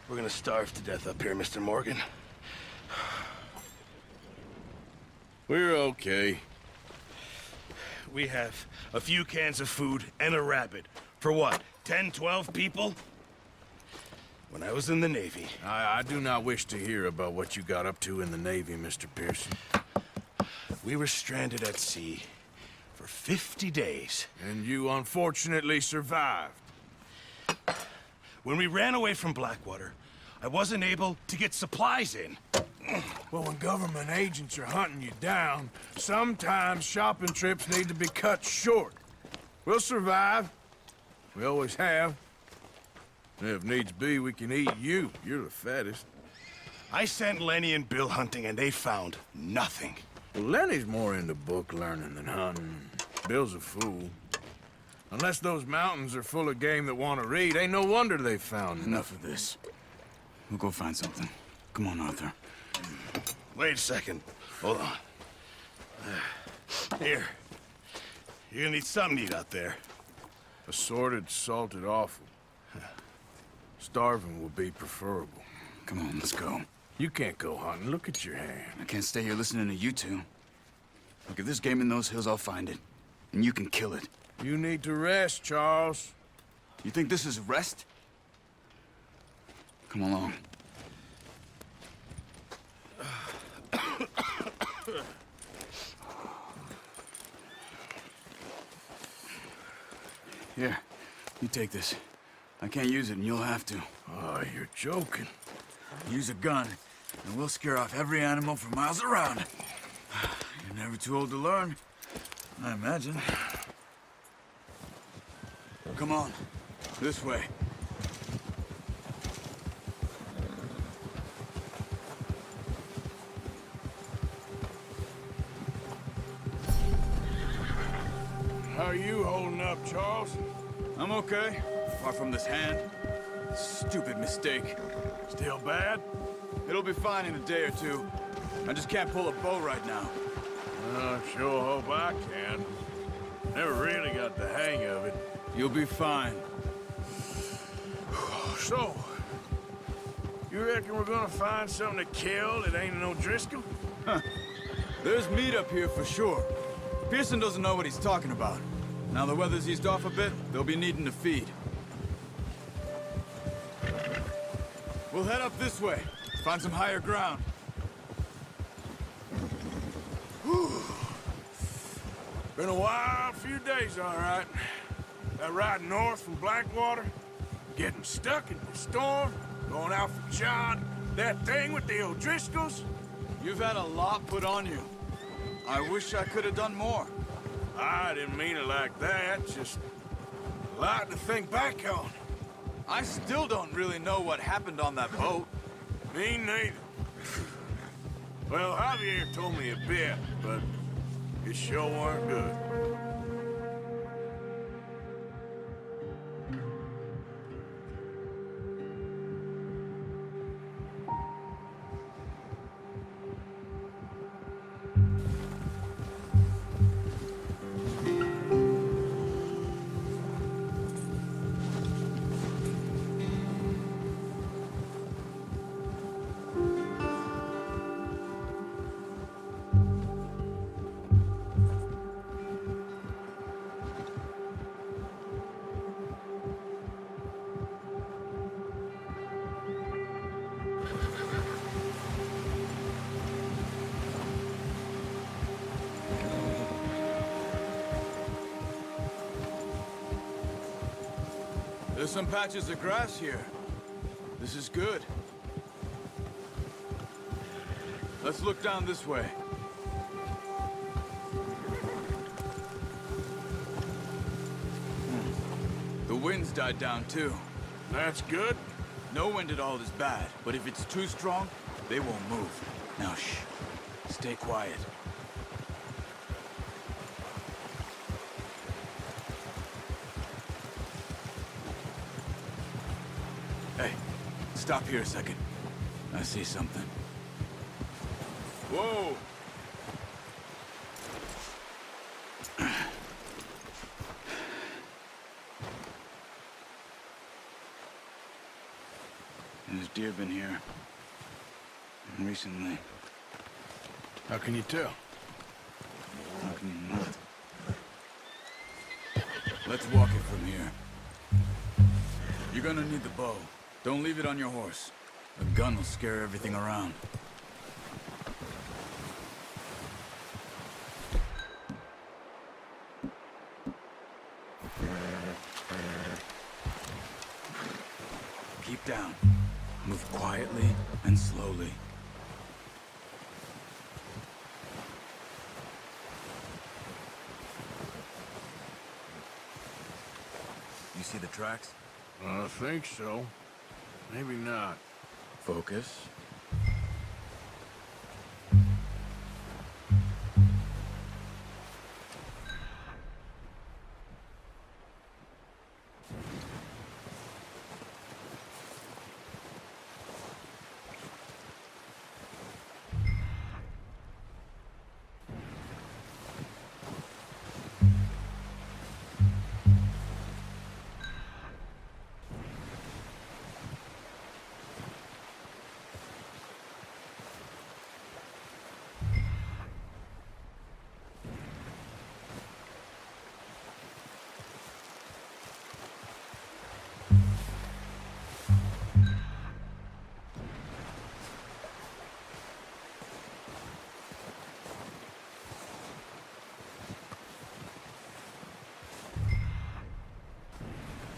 We're gonna starve to death up here, Mr. Morgan. We're okay. We have a few cans of food and a rabbit. For what, 10, 12 people? When I was in the Navy... I do not wish to hear about what you got up to in the Navy, Mr. Pearson. We were stranded at sea for 50 days. And you unfortunately survived. When we ran away from Blackwater, I wasn't able to get supplies in. Well, when government agents are hunting you down, sometimes shopping trips need to be cut short. We'll survive. We always have. And if needs be, we can eat you. You're the fattest. I sent Lenny and Bill hunting, and they found nothing. Well, Lenny's more into book learning than hunting. Bill's a fool. Unless those mountains are full of game that want to read, ain't no wonder they found Enough of this. We'll go find something. Come on, Arthur. Wait a second. Hold on. Here. You're gonna need something to eat out there. Assorted, salted offal. Starving would be preferable. Come on, let's go. You can't go hunting. Look at your hand. I can't stay here listening to you two. Look, if there's game in those hills, I'll find it. And you can kill it. You need to rest, Charles. You think this is rest? Come along. Here, you take this. I can't use it, and you'll have to. Oh, you're joking. Use a gun, and we'll scare off every animal for miles around. You're never too old to learn, I imagine. Come on, this way. How are you holding up, Charles? I'm okay, apart from this hand. Stupid mistake. Still bad? It'll be fine in a day or two. I just can't pull a bow right now. I sure hope I can. Never really got the hang of it. You'll be fine. So, you reckon we're gonna find something to kill that ain't no Driscoll? There's meat up here for sure. Pearson doesn't know what he's talking about. Now the weather's eased off a bit, they'll be needing to feed. We'll head up this way, find some higher ground. Whew. Been a wild few days, all right. That ride north from Blackwater, getting stuck in the storm, going out for John, that thing with the O'Driscolls. You've had a lot put on you. I wish I could have done more. I didn't mean it like that, just a lot to think back on. I still don't really know what happened on that boat. Me neither. Well, Javier told me a bit, but it sure weren't good. There's some patches of grass here. This is good. Let's look down this way. The wind's died down too. That's good. No wind at all is bad, but if it's too strong, they won't move. Now shh. Stay quiet. Hey, stop here a second. I see something. Whoa! There's deer been here. Recently. How can you tell? How can you not? Let's walk it from here. You're gonna need the bow. Don't leave it on your horse. A gun will scare everything around. Keep down. Move quietly and slowly. You see the tracks? I think so. Maybe not. Focus.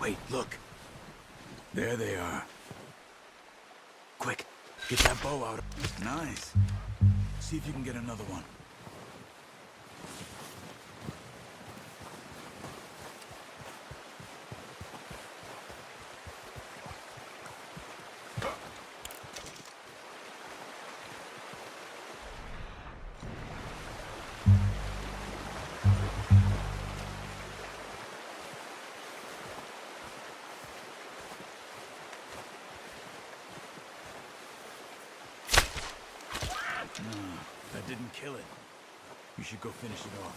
Wait, look. There they are. Quick, get that bow out. Nice. See if you can get another one. That didn't kill it. You should go finish it off.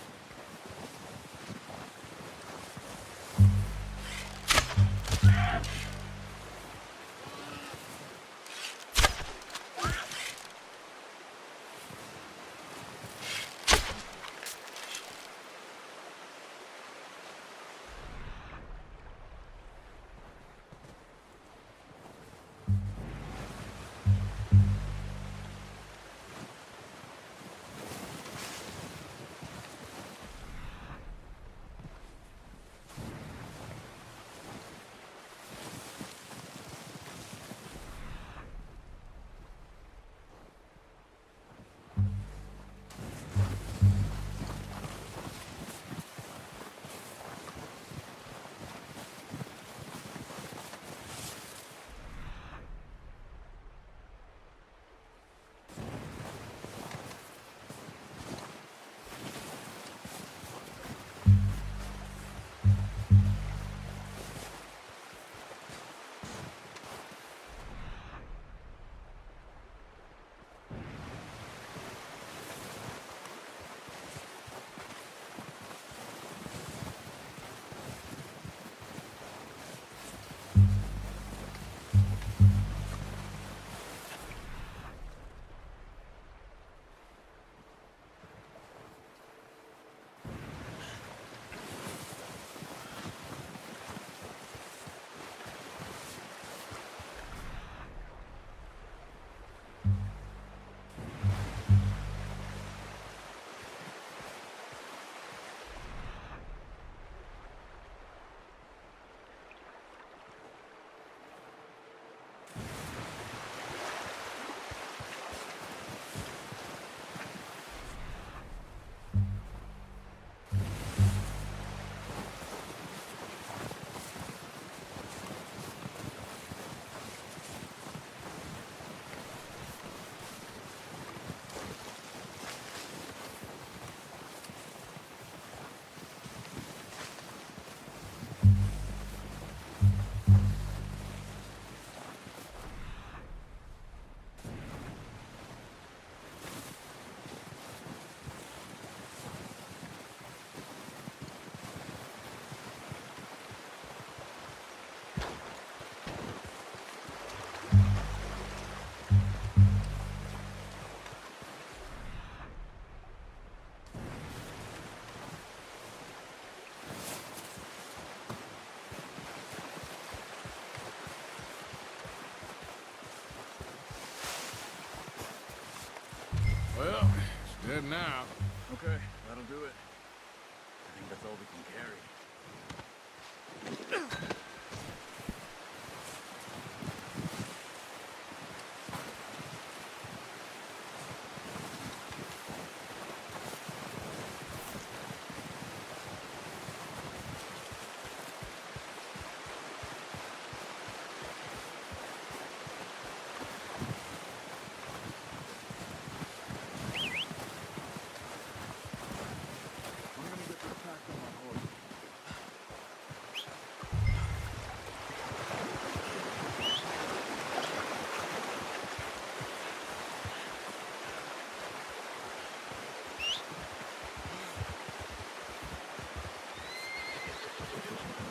That's all we can carry.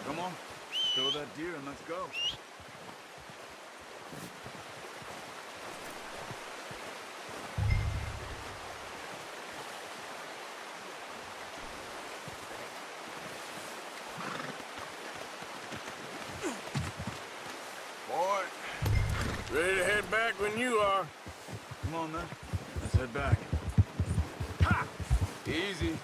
Come on, kill that deer and let's go. Boy, ready to head back when you are. Come on then, let's head back. Ha! Easy.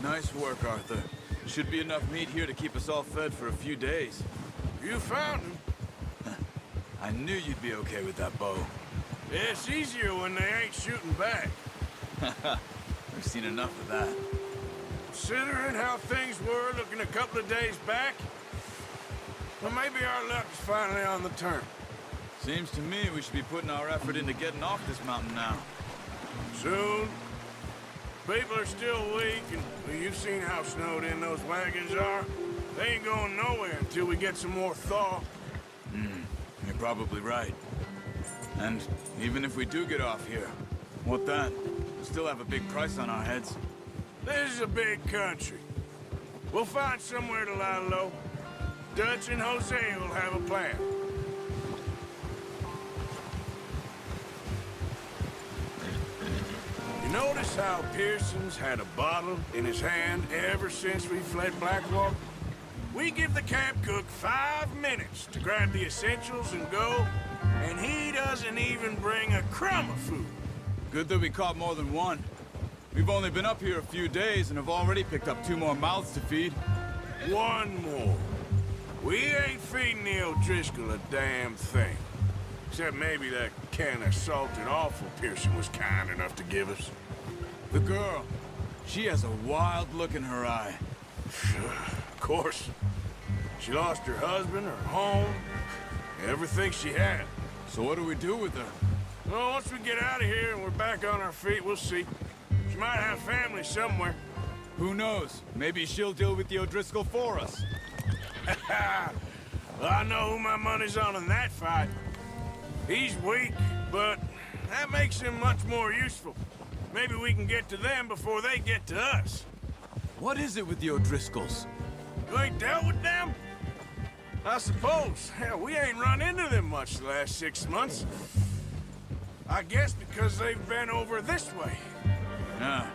Nice work, Arthur. Should be enough meat here to keep us all fed for a few days. You found him. I knew you'd be okay with that bow. It's easier when they ain't shooting back. We've seen enough of that. Considering how things were looking a couple of days back, well, maybe our luck's finally on the turn. Seems to me we should be putting our effort into getting off this mountain now. Soon. People are still weak, and well, you've seen how snowed in those wagons are. They ain't going nowhere until we get some more thaw. You're probably right. And even if we do get off here, what then? We still have a big price on our heads. This is a big country. We'll find somewhere to lie low. Dutch and Jose will have a plan. You notice how Pearson's had a bottle in his hand ever since we fled Blackwater? We give the camp cook 5 minutes to grab the essentials and go, and he doesn't even bring a crumb of food. Good that we caught more than one. We've only been up here a few days and have already picked up 2 more mouths to feed. 1 more. We ain't feeding the O'Driscoll a damn thing. Except maybe that can of salted offal Pearson was kind enough to give us. The girl, she has a wild look in her eye. Of course. She lost her husband, her home, everything she had. So what do we do with her? Well, once we get out of here and we're back on our feet, we'll see. She might have family somewhere. Who knows? Maybe she'll deal with the O'Driscoll for us. Well, I know who my money's on in that fight. He's weak, but that makes him much more useful. Maybe we can get to them before they get to us. What is it with the O'Driscolls? You ain't dealt with them? I suppose. Hell, we ain't run into them much the last 6 months. I guess because they've been over this way. Yeah.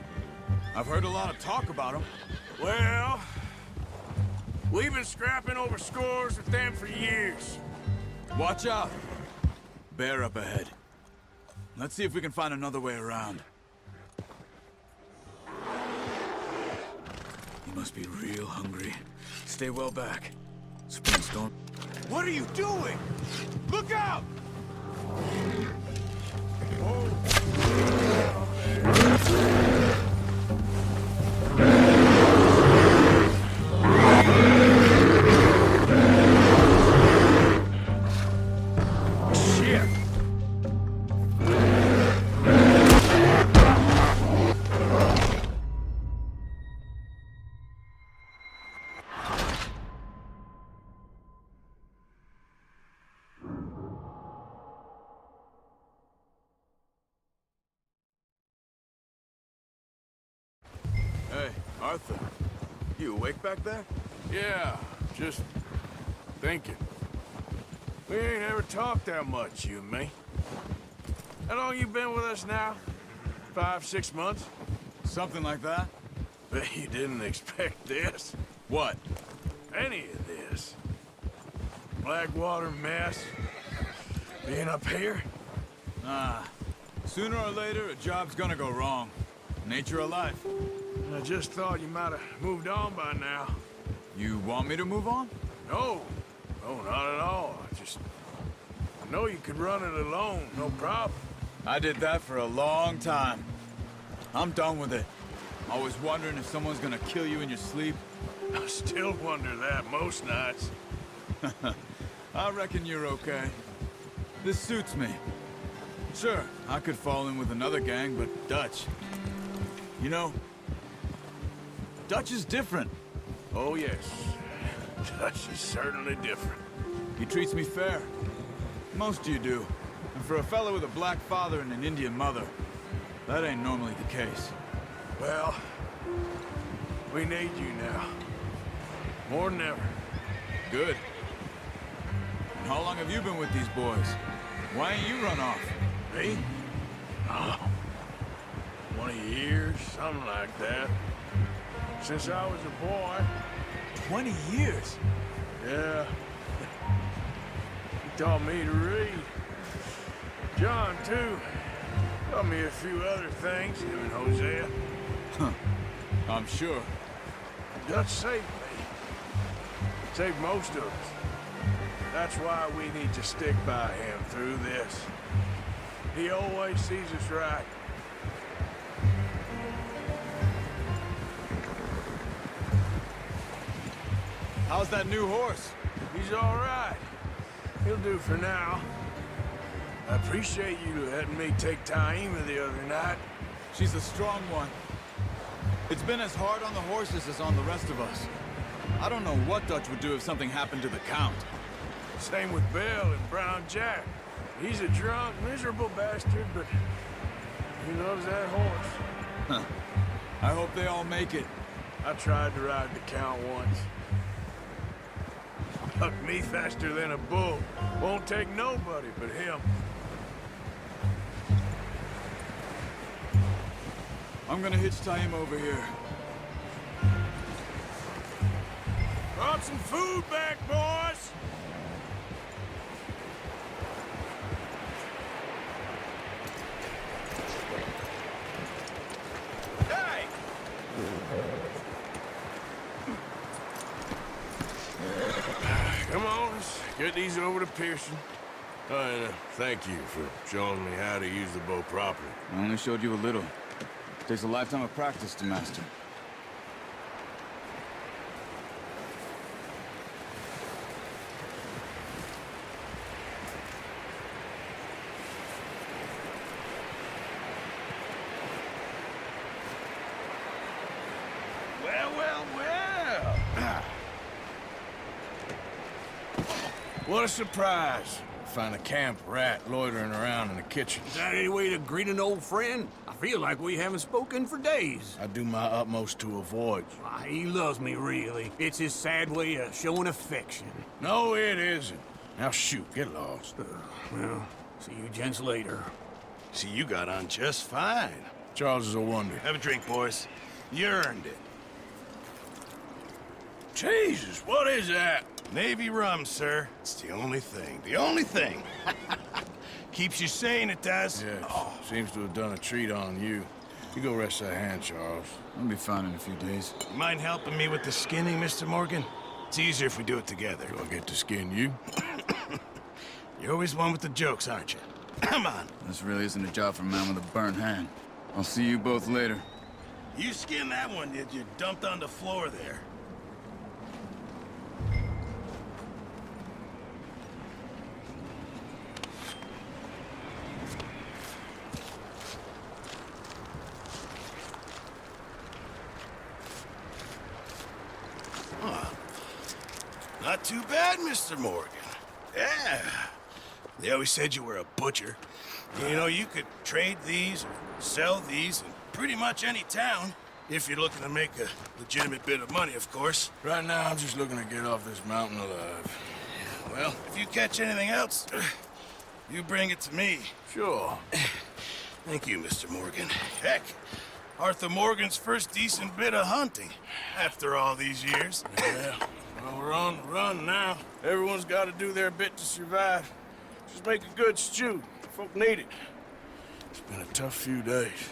I've heard a lot of talk about them. Well, we've been scrapping over scores with them for years. Watch out. Bear up ahead. Let's see if we can find another way around. You must be real hungry. Stay well back. Springstorm. What are you doing? Look out! Shit! Hey, Arthur. You awake back there? Yeah, just thinking. We ain't ever talked that much, you and me. How long you been with us now? 5, 6 months? Something like that? Bet you didn't expect this. What? Any of this. Blackwater mess. Being up here. Ah, sooner or later, a job's gonna go wrong. Nature of life. I just thought you might have moved on by now. You want me to move on? No. No, not at all. I know you could run it alone, no problem. I did that for a long time. I'm done with it. Always wondering if someone's gonna kill you in your sleep. I still wonder that most nights. I reckon you're okay. This suits me. Sure, I could fall in with another gang, but Dutch... You know, Dutch is different. Oh, yes. Dutch is certainly different. He treats me fair. Most of you do. And for a fellow with a black father and an Indian mother, that ain't normally the case. Well, we need you now. More than ever. Good. And how long have you been with these boys? Why ain't you run off? Me? Oh, 20 years, something like that. Since I was a boy. 20 years? Yeah. He taught me to read. John, too. Taught me a few other things, him and Hosea. Huh. I'm sure. Dutch saved me. Saved most of us. That's why we need to stick by him through this. He always sees us right. How's that new horse? He's all right. He'll do for now. I appreciate you letting me take Taima the other night. She's a strong one. It's been as hard on the horses as on the rest of us. I don't know what Dutch would do if something happened to the Count. Same with Bill and Brown Jack. He's a drunk, miserable bastard, but he loves that horse. Huh. I hope they all make it. I tried to ride the Count once. Hucked me faster than a bull. Won't take nobody but him. I'm gonna hitch Taima over here. Brought some food back, boys! Hey! Come on, let's get these over to Pearson. And thank you for showing me how to use the bow properly. I only showed you a little. Takes a lifetime of practice to master. Well. What a surprise. Find a camp rat loitering around in the kitchen. Is that any way to greet an old friend? I feel like we haven't spoken for days. I do my utmost to avoid you. Ah, he loves me, really. It's his sad way of showing affection. No, it isn't. Now shoot, get lost. Well, see you gents later. See, you got on just fine. Charles is a wonder. Have a drink, boys. You earned it. Jesus, what is that? Navy rum, sir. It's the only thing. The only thing. Keeps you sane, it does. Yes, seems to have done a treat on you. You go rest that hand, Charles. I'll be fine in a few days. You mind helping me with the skinning, Mr. Morgan? It's easier if we do it together. Do I get to skin you? You're always one with the jokes, aren't you? Come on. This really isn't a job for a man with a burnt hand. I'll see you both later. You skinned that one, did you? Dumped on the floor there. Not too bad, Mr. Morgan. Yeah. They always said you were a butcher. You know, you could trade these or sell these in pretty much any town. If you're looking to make a legitimate bit of money, of course. Right now, I'm just looking to get off this mountain alive. Well, if you catch anything else, you bring it to me. Sure. Thank you, Mr. Morgan. Heck, Arthur Morgan's first decent bit of hunting after all these years. Yeah. Well, we're on the run now. Everyone's got to do their bit to survive. Just make a good stew. Folk need it. It's been a tough few days.